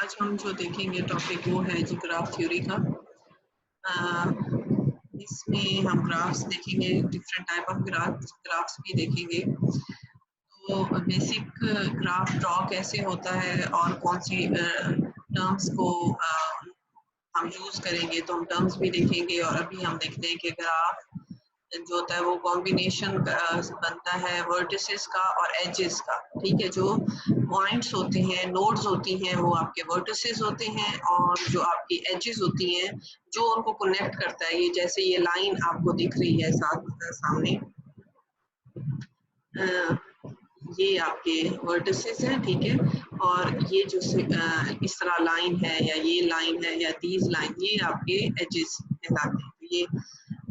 आज हम जो देखेंगे टॉपिक वो है जी ग्राफ थ्योरी का। इसमें हम ग्राफ्स देखेंगे, डिफरेंट टाइप ऑफ ग्राफ्स भी देखेंगे। तो बेसिक ग्राफ ड्रॉ कैसे होता है और कौन सी टर्म्स को हम यूज करेंगे, तो हम टर्म्स भी देखेंगे। और अभी हम देखते हैं कि ग्राफ जो होता है वो कॉम्बिनेशन बनता है वर्टिसेस का और एजेस का। ठीक है, जो पॉइंट्स होते हैं, नोड्स होती हैं, वो आपके वर्टिसेस होते हैं, और जो आपकी एजेस होती हैं जो उनको कनेक्ट करता है। ये जैसे ये लाइन आपको दिख रही है सामने, ये आपके वर्टिसेस हैं। ठीक है, और ये जो इस तरह लाइन है या ये लाइन है या दीज लाइन, ये आपके एजेस कहलाते हैं। तो ये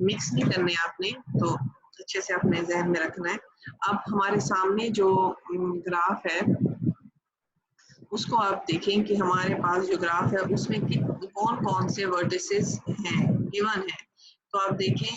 मिक्स नहीं करने आपने, तो अच्छे से अपने जहन में रखना है। अब हमारे सामने जो ग्राफ है उसको आप देखें कि हमारे पास जो ग्राफ है उसमें कौन कौन से वर्टिसेस हैं, गिवन है। तो आप देखें,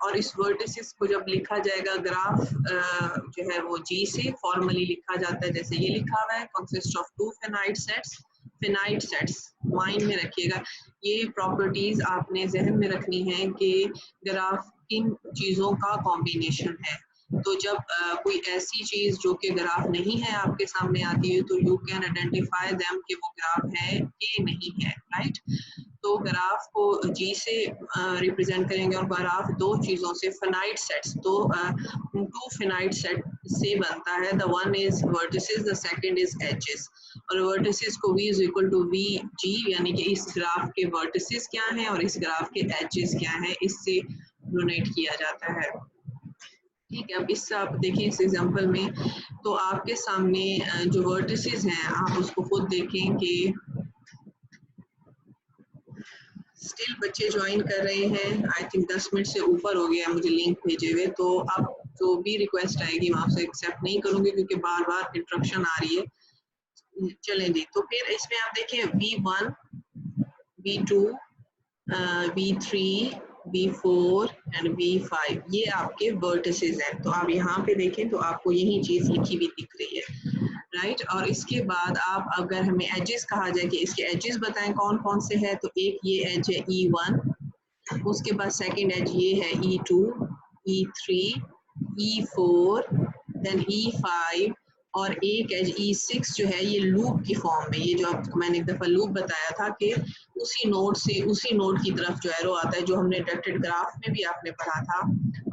और इस वर्टिसेस को जब लिखा जाएगा ग्राफ जो है वो जी से फॉर्मली लिखा जाता है। जैसे ये लिखा हुआ है, consist of two finite sets. Finite sets mind में रखिएगा, ये प्रॉपर्टीज आपने जहन में रखनी है कि ग्राफ किन चीजों का कॉम्बिनेशन है। तो जब कोई ऐसी चीज जो कि ग्राफ नहीं है आपके सामने आती है, तो यू कैन आइडेंटिफाई देम कि वो ग्राफ है कि नहीं है, राइट। तो ग्राफ को जी से रिप्रेजेंट करेंगे, और ग्राफ दो चीजों से, फिनाइट सेट्स, तो टू फिनाइट सेट से बनता है। The one is vertices, the second is edges. और वर्टिसेस को v is equal to V G, यानी कि इस ग्राफ के वर्टिसेस क्या हैं और इस ग्राफ के एजेस क्या हैं, इससे डोनेट किया जाता है। ठीक है, अब इससे आप देखें इस एग्जांपल में, तो आपके सामने जो वर्टिसेस हैं आप उसको खुद देखें कि स्टिल बच्चे ज्वाइन कर रहे हैं। आई थिंक 10 मिनट से ऊपर हो गया मुझे लिंक भेजे हुए, तो अब जो भी रिक्वेस्ट आएगी मैं आपसे एक्सेप्ट नहीं करूंगी क्योंकि बार बार इंटरप्शन आ रही है। चलें जी, तो फिर इसमें आप देखें V1, V2, V3, V4 and V5, ये आपके वर्टिसेस हैं। तो आप यहाँ पे देखें तो आपको यही चीज लिखी हुई दिख रही है, राइट। और इसके बाद आप, अगर हमें एजेस कहा जाए कि इसके एजेस बताएं कौन कौन से हैं, तो एक ये एज है E1, उसके बाद सेकंड एज ये है E2, E3, E4, then E5, और एक एज E6 जो है ये लूप की फॉर्म में। ये जो आपको मैंने एक दफा लूप बताया था कि उसी नोड से उसी नोड की तरफ जो एरो आता है, जो हमने डायरेक्टेड ग्राफ में भी आपने पढ़ा था,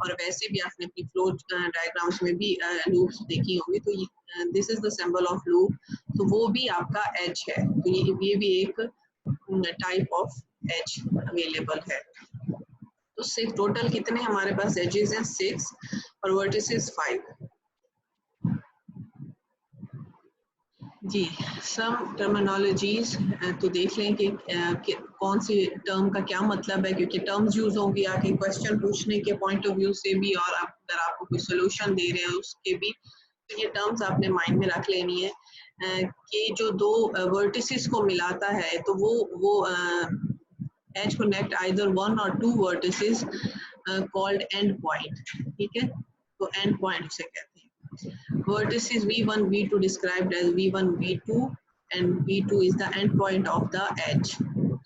और वैसे भी आपने अपनी फ्लो डायग्राम्स में भी लूप्स देखी होंगी। तो this is the symbol of loop, तो वो भी आपका एज है। तो ये भी एक टाइप ऑफ एज अवेलेबल है। तो सिर्फ टोटल कितने हमारे पास एजेस हैं? 6, और वर्टिसेस 5। जी, सम टर्मिनोलॉजीज तो देख लें कि कौन सी टर्म का क्या मतलब है, क्योंकि टर्म्स यूज होंगी आके क्वेश्चन पूछने के पॉइंट ऑफ व्यू से भी, और अगर आपको कोई सोल्यूशन दे रहे हैं उसके भी। तो ये टर्म्स आपने माइंड में रख लेनी है कि जो दो वर्टिसेस को मिलाता है, तो वो एज कनेक्ट आइदर वन और two vertices called and point. ठीक है, तो एंड पॉइंट उसे कहते हैं। Vertices V1, V2 described as V1, V2, and V2 is the end point of the edge.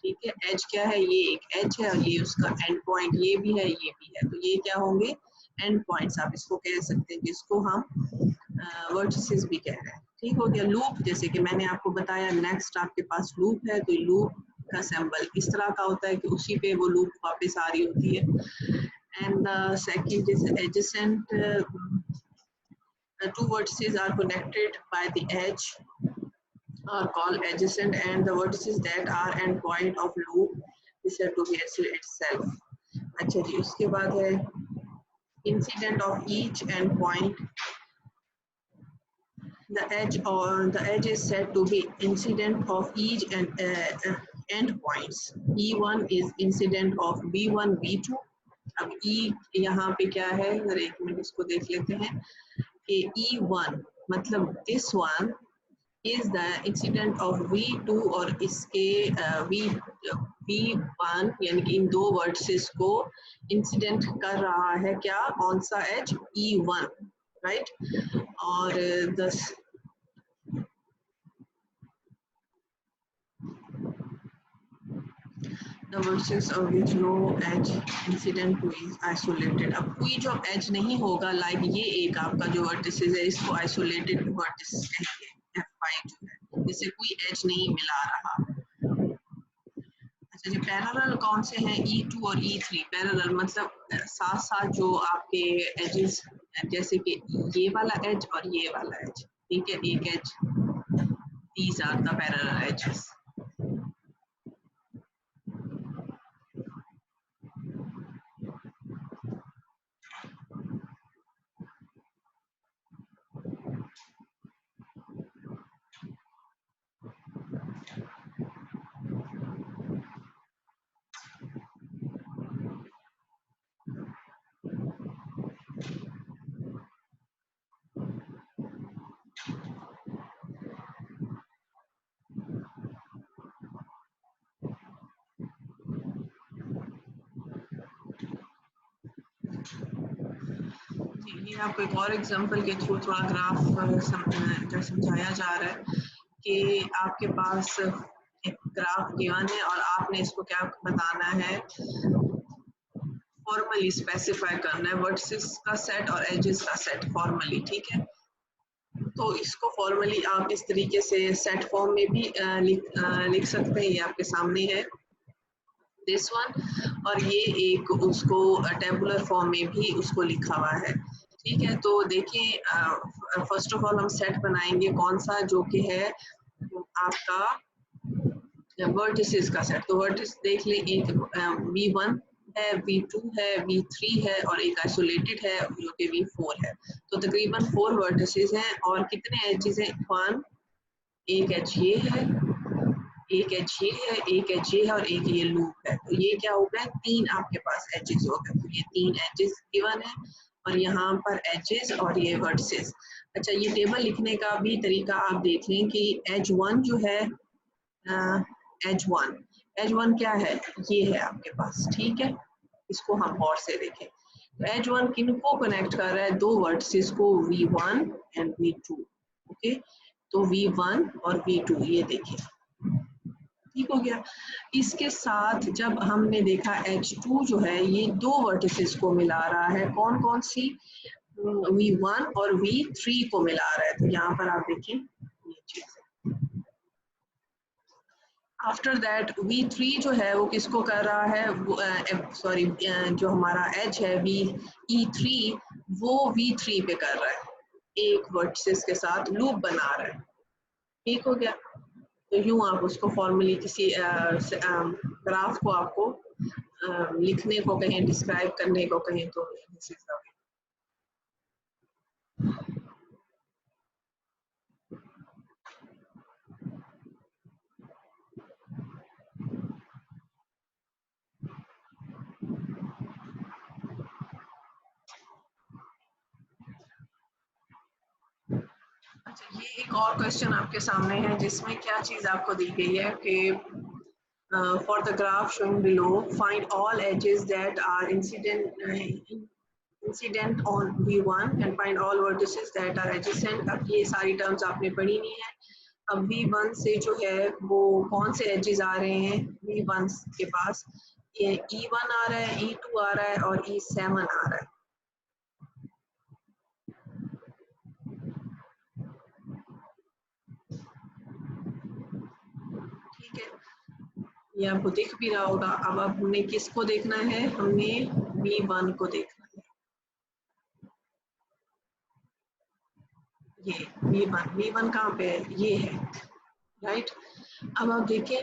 ठीक है, एज क्या है? ये एक एज है और ये उसका एंड पॉइंट, ये भी है ये भी है। तो ये क्या होंगे? एंड पॉइंट्स आप इसको कह सकते हैं, जिसको हम वर्टिसेस भी कह रहे हैं। ठीक हो गया। लूप, जैसे कि मैंने आपको बताया, नेक्स्ट आपके पास लूप है, तो लूप का सिंबल इस तरह का होता है कि उसी पे वो लूप वापस आ रही होती है। And second is adjacent, the two vertices are connected by the edge are called adjacent, and the vertices that are end point of loop is said to be itself. अच्छा जी, उसके बाद है incident of each end point. The edge is said to be incident of each end points. E1 is incident of V1, V2. अब E यहाँ पे क्या है, जरा एक मिनट इसको देख लेते हैं कि E1 मतलब this one is the incident of V2, और इसके V1 यानी कि इन दो वर्टिसेस को इंसिडेंट कर रहा है क्या, कौन सा एज? E1, right. और the vertex of which no edge incident to is isolated। अब कोई जो edge नहीं होगा, लाइक ये एक आपका जो vertices है इसको isolated vertices कहेंगे, F5 जो है, जिससे कोई edge नहीं मिला रहा। अच्छा जी, पैरेलल कौन से हैं? E2 और E3। पैरेलल मतलब साथ साथ जो आपके edges, जैसे कि ये वाला edge और ये वाला edge, ठीक है, एक edge, these are the parallel edges। ये आपको एक और एग्जांपल के थ्रू थोड़ा ग्राफ समझाया जा रहा है कि आपके पास एक ग्राफ गिवन है और आपने इसको क्या बताना है, फॉर्मली स्पेसिफाई करना है, वर्टिसेस का सेट और एजेस का सेट फॉर्मली, ठीक है। तो इसको फॉर्मली आप इस तरीके से सेट फॉर्म में भी लिख सकते हैं, ये आपके सामने है दिस वन, और ये एक उसको टेबुलर फॉर्म में भी उसको लिखा हुआ है, ठीक है। तो देखिए, फर्स्ट ऑफ ऑल हम सेट बनाएंगे कौन सा, जो कि है आपका वर्टिसेस का सेट। तो वर्टिस देख ले, एक V1 है, V2 है, V3 है और एक आइसोलेटेड है जो कि V4 है। तो तकरीबन 4 वर्टिसेस हैं और कितने एजेस हैं? 1, एक एज ये है, एक एज ये है, एक एज ये है और एक ये लूप है। तो ये क्या हो गया? 3 आपके पास एजेस हो गए। तो ये 3 एजेस गिवन है और यहाँ पर एजेस और ये वर्टिसेस। अच्छा, ये टेबल लिखने का भी तरीका आप देख लें कि एज 1 जो है, एज वन क्या है? ये है आपके पास, ठीक है। इसको हम और से देखें तो एज वन किनको कनेक्ट कर रहा है? 2 वर्टिसेस को, V1 एंड V2, ओके। तो V1 और V2 ये देखें, ठीक हो गया। इसके साथ जब हमने देखा H2 जो है ये 2 वर्टिसेस को मिला रहा है, कौन कौन सी? V1 और V3 को मिला रहा है। तो यहाँ पर आप देखें ये चीज, आफ्टर दैट V3 जो है वो किसको कर रहा है? सॉरी, जो हमारा H है E3, वो V3 पे कर रहा है, एक वर्टिसेस के साथ लूप बना रहा है, ठीक हो गया। तो यूं आप उसको फॉर्मली किसी ग्राफ को आपको लिखने को कहें, डिस्क्राइब करने को कहें, तो दिस इज द वे। अच्छा, ये एक और क्वेश्चन आपके सामने है जिसमें क्या चीज आपको दी गई है कि for the graph shown below, find all edges that are incident on V1 and find all vertices that are adjacent। अब ये सारी टर्म्स आपने पढ़ी नहीं है। अब V1 से जो है वो कौन से एजेस आ रहे हैं V1 के पास? ये E1 आ रहा है, E2 आ रहा है और E7 आ रहा है, ठीक है। ये आपको दिख भी रहा होगा। अब हमने किसको देखना है? हमने V1 को देखना है, ये V1 कहाँ पे है? ये है, राइट। अब आप देखें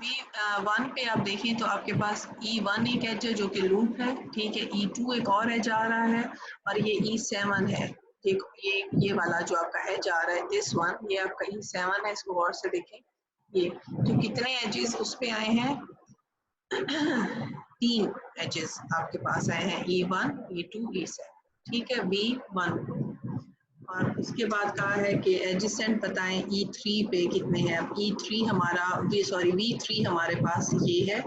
V1 पे आप देखें तो आपके पास E1 एक एज है जो कि लूप है, ठीक है। E2 एक और एज आ रहा है और ये E7 है, ठीक। ये वाला जो आपका एज आ रहा है दिस वन, ये आपका E7 है। इसको गौर से देखें, ये तो कितने एजेस उस पे आए हैं? तीन एजेस आपके पास आए हैं, E1, E2, E7, ठीक है, V1। और उसके बाद कहा है कि एडजेसेंट बताएं E3 पे कितने हैं। अब E3 हमारा V3 हमारे पास ये है,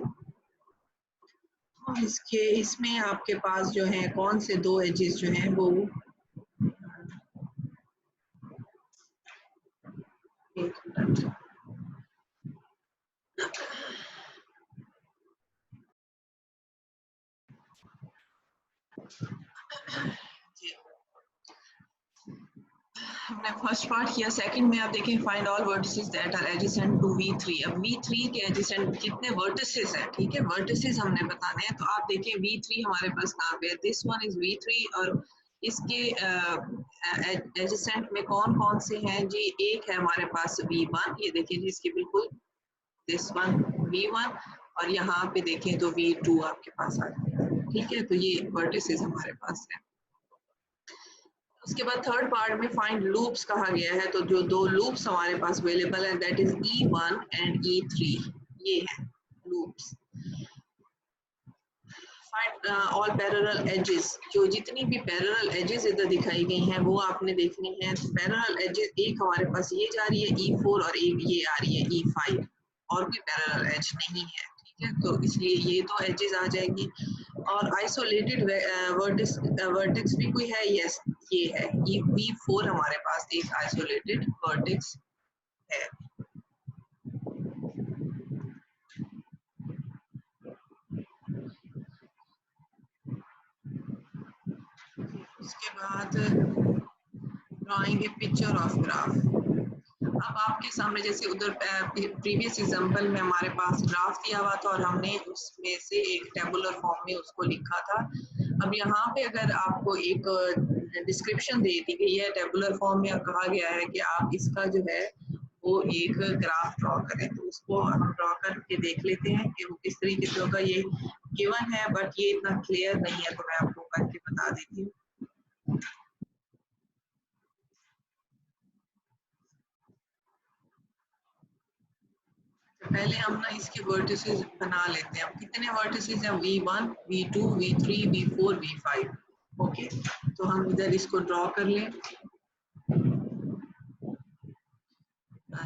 और इसमें आपके पास जो है कौन से दो एजेस जो हैं वो, एक मिनट, हमने फर्स्ट पार्ट किया। सेकंड में आप देखें, find all vertices that are adjacent to V3। अब V3 के एडजेसेंट कितने वर्टिसेस हैं, ठीक है, वर्टिसेस हमने बताने हैं। तो आप देखें V3 हमारे पास कहाँ पे है, दिस वन इज V3, और इसके एडजेसेंट में कौन कौन से हैं जी। एक है हमारे पास V1, ये देखिए जी, इसके बिल्कुल दिस वन V1, और यहाँ पे देखें तो V2 आपके पास आ जाएगा, ठीक है। तो ये वर्टिसेस हमारे पास है। उसके बाद थर्ड पार्ट में फाइंड लूप्स कहा गया है। तो जो दो लूप्स हमारे पास अवेलेबल है, that is E1 and E3, ये है loops. Find all parallel edges, जो जितनी भी पैरेलल एजेस इधर दिखाई गई हैं वो आपने देखनी है। पैरेलल एजेस, एक हमारे पास ये जा रही है E4, और एक ये आ रही है E5, और कोई पैरेलल एज नहीं है, ठीक है। तो इसलिए ये तो एजेस आ जाएगी। और आइसोलेटेड वर्टेक्स भी कोई है, यस ये है, V4 हमारे पास एक आइसोलेटेड वर्टेक्स है। उसके बाद drawing A picture of graph. अब आपके सामने जैसे उधर प्रीवियस एग्जांपल में हमारे पास ग्राफ दिया हुआ था, और हमने उसमें से एक टेबुलर फॉर्म में उसको लिखा था। अब यहाँ पे अगर आपको एक डिस्क्रिप्शन दे दी गई है टेबुलर फॉर्म में, और कहा गया है कि आप इसका जो है वो एक ग्राफ ड्रॉ करें, तो उसको हम ड्रॉ करके देख लेते हैं कि वो किस तरीके से होगा। ये गिवन है बट ये इतना क्लियर नहीं है, तो मैं आपको करके बता देती हूँ। पहले हम ना इसके वर्टिसेस बना लेते हैं। अब कितने वर्टिसेस हैं, V1, V2, V3, V4, V5, okay. तो हम इधर इसको ड्रॉ कर लें।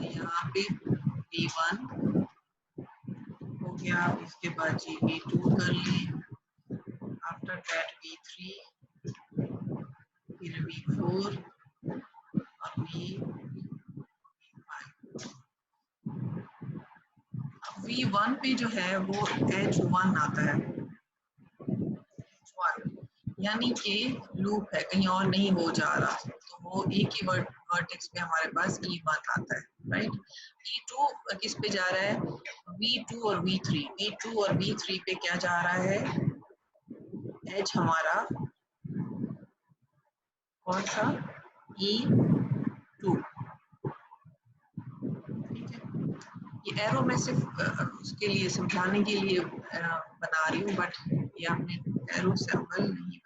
यहाँ पे V1 हो गया, इसके बाद जी V2 कर लें, आफ्टर दैट V3, फिर V4 और V1 पे जो है वो H1 आता है, H1 यानी कि लूप है, कहीं और नहीं हो जा रहा, तो वो एक ही वर्टेक्स पे हमारे पास E1 आता है, राइट। E2 किस पे जा रहा है, V2 और V3, V2 और V3 पे क्या जा रहा है, H हमारा कौन सा, E2, ठीक है। ये एरो मैं सिर्फ उसके लिए समझाने के लिए बना रही हूँ, बट ये आपने एरो सिंबल नहीं बना।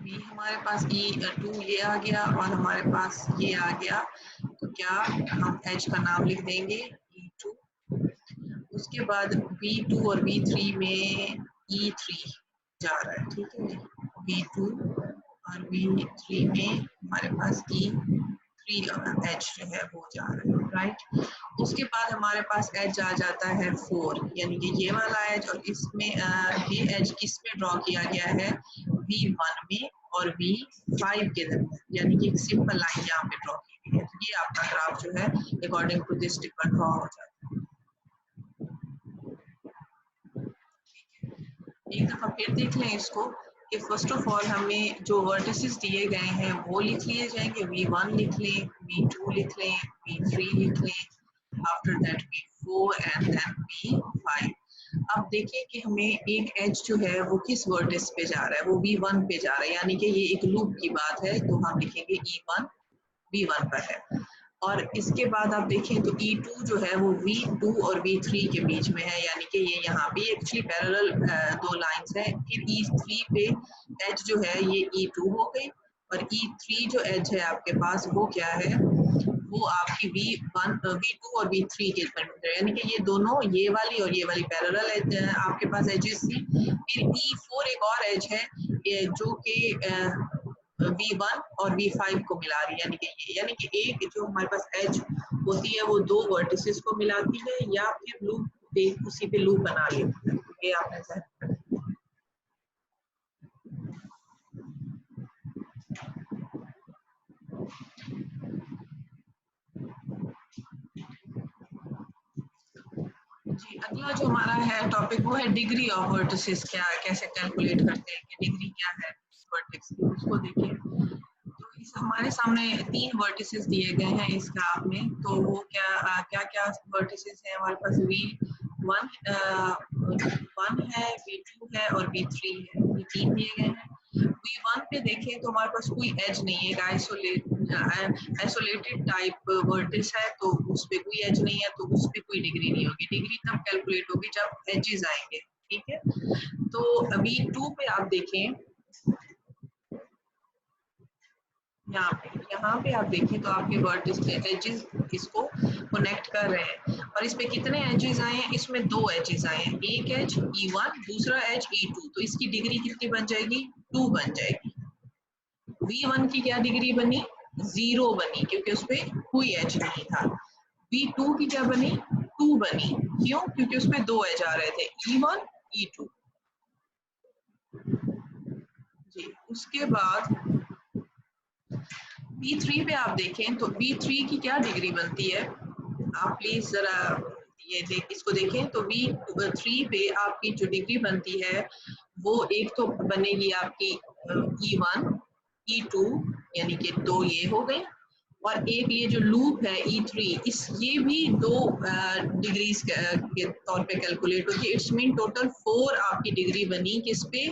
ये हमारे पास E2 ये आ गया, और हमारे पास ये आ गया, तो क्या हम H का नाम लिख देंगे E2। उसके बाद V2 और V3 में E3 जा रहा है, ठीक है। V2 और V3 में हमारे पास E3 H जो है वो जा रहा है, राइट। उसके बाद हमारे पास एज आ जाता है 4, यानी कि ये वाला एज, और इसमें ये एज किस में ड्रॉ किया गया है, V1 में और V5 के दरमियान, यानी कि एक सिंपल लाइन यहाँ पे ड्रॉ की गई है। तो ये आपका ग्राफ जो है अकॉर्डिंग टू दिस टिपर ड्रॉ हो जाता है। एक दफा फिर देख लें इसको कि फर्स्ट ऑफ ऑल हमें जो वर्टिसेस दिए गए हैं वो लिख लिए जाएंगे, V1 लिख लें, V2 लिख लें, V3 लिख लें, after that V4 and then V5। अब देखिए कि हमें एक एज जो है वो किस वर्टिस पे जा रहा है, वो V1 पे जा रहा है, यानी कि ये एक लूप की बात है, तो हम लिखेंगे E1 V1 पर है। और इसके बाद आप देखें तो E2 जो है वो V2 और V3 के बीच में है, यानी कि ये यहाँ पे एक्चुअली पैरेलल दो लाइंस हैं। फिर E3 पे एज जो है ये E2 हो गई, और E3 जो एज है आपके पास वो क्या है, वो आपकी V1 V2 और V3 के परपेंडिकुलर, यानी कि ये दोनों, ये वाली पैरेलल आपके पास एजेस थी। फिर E4 एक और एज है जो कि V1 और V5 को मिला रही है, यानी कि एक जो हमारे पास एज होती है वो दो वर्टिसेस को मिलाती है या फिर लूप उसी पे लूप बना लेती है। ये आपने ध्यान। जी, अगला जो हमारा है टॉपिक वो है डिग्री ऑफ वर्टिसेस, क्या कैसे कैलकुलेट करते हैं कि डिग्री क्या है वर्टेक्स की, उसको देखिए। तो इस हमारे सामने 3 वर्टिसेस दिए गए हैं इस ग्राफ में, तो वो क्या क्या वर्टिसेस हैं हमारे पास। V1 1 है, V2 है और V3 है, ये 3 दिए गए हैं। V1 पे देखें तो हमारे पास कोई एज नहीं है, आइसोलेटेड टाइप वर्टिस है, तो उस पे कोई एज नहीं है, तो उस पे कोई डिग्री नहीं होगी। डिग्री तब कैलकुलेट होगी जब एजेस आएंगे, ठीक है। तो V2 पे आप देखें, यहाँ पे आप देखें तो आपके वर्टिस के एजेस इसको कनेक्ट कर रहे हैं, और इस पे कितने एजेस आए हैं, इसमें 2 एजेस आए हैं, एक एज E1, दूसरा एज E2, तो इसकी डिग्री कितनी बन जाएगी, 2 बन जाएगी। V1 की क्या डिग्री बनी, 0 बनी, क्योंकि उस पर कोई एज नहीं था। V2 की क्या बनी, 2 बनी, क्यों, क्योंकि उसमें 2 एज आ रहे थे, E1 E2। जी, उसके बाद B3 पे आप देखें तो B3 की क्या डिग्री बनती है, आप प्लीज जरा इसको देखें। तो V3 पे आपकी जो डिग्री बनती है वो एक तो बनेगी आपकी E1 E2, यानी कि 2 ये हो गए, और एक ये जो लूप है E3, ये भी 2 डिग्रीज के तौर पे कैलकुलेट होगी। इट्स मीन टोटल 4 आपकी डिग्री बनी किस पे,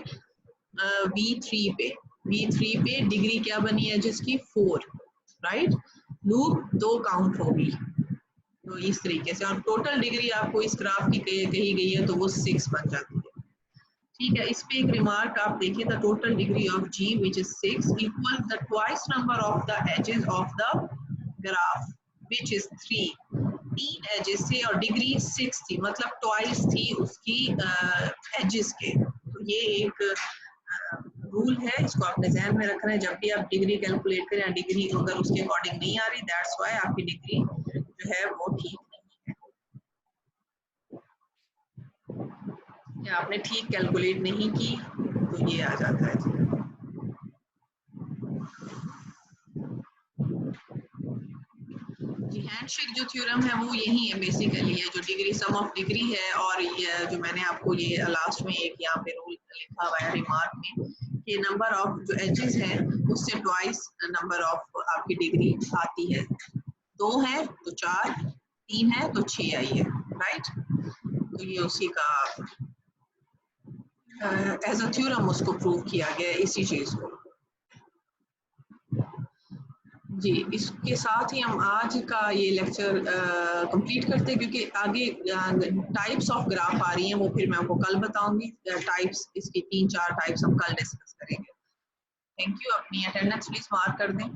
V3 पे। V3 पे डिग्री क्या बनी है जिसकी, 4, राइट। लूप 2 काउंट होगी, तो इस तरीके से, और टोटल डिग्री आपको इस ग्राफ की कही गई है तो वो 6 बन जाती है, ठीक है। इस पे एक रिमार्क आप देखिए, the total degree of G which is 6 equal the twice number of the edges of the graph which is 3। 3 edges थे और डिग्री 6 थी, मतलब ट्वाइस थी उसकी एजेस के। तो ये एक रूल है, इसको आपने ध्यान में रखना है जब भी आप डिग्री कैलकुलेट करें। डिग्री अगर उसके अकॉर्डिंग नहीं आ रही, दैट्स व्हाई आपकी डिग्री जो है वो ठीक नहीं है, या आपने ठीक कैलकुलेट नहीं की तो ये आ जाता है। जी, हैंडशेक जो थ्योरम है वो यही है बेसिकली, है जो डिग्री सम ऑफ डिग्री है, और ये जो मैंने आपको ये लास्ट में एक यहाँ पे रूल लिखा हुआ है रिमार्क में कि नंबर ऑफ जो एजेस है उससे ट्वाइस नंबर ऑफ आपकी डिग्री आती है। 2 है तो 4, 3 है तो 6 आई है, राइट। तो ये उसी का एज अ थ्योरम उसको प्रूव किया गया इसी चीज को। जी, इसके साथ ही हम आज का ये लेक्चर कंप्लीट करते हैं, क्योंकि आगे टाइप्स ऑफ ग्राफ आ रही हैं, वो फिर मैं आपको कल बताऊंगी। टाइप्स इसकी 3-4 टाइप्स हम कल डिस्कस करेंगे। थैंक यू, अपनी अटेंडेंस प्लीज मार्क कर दें।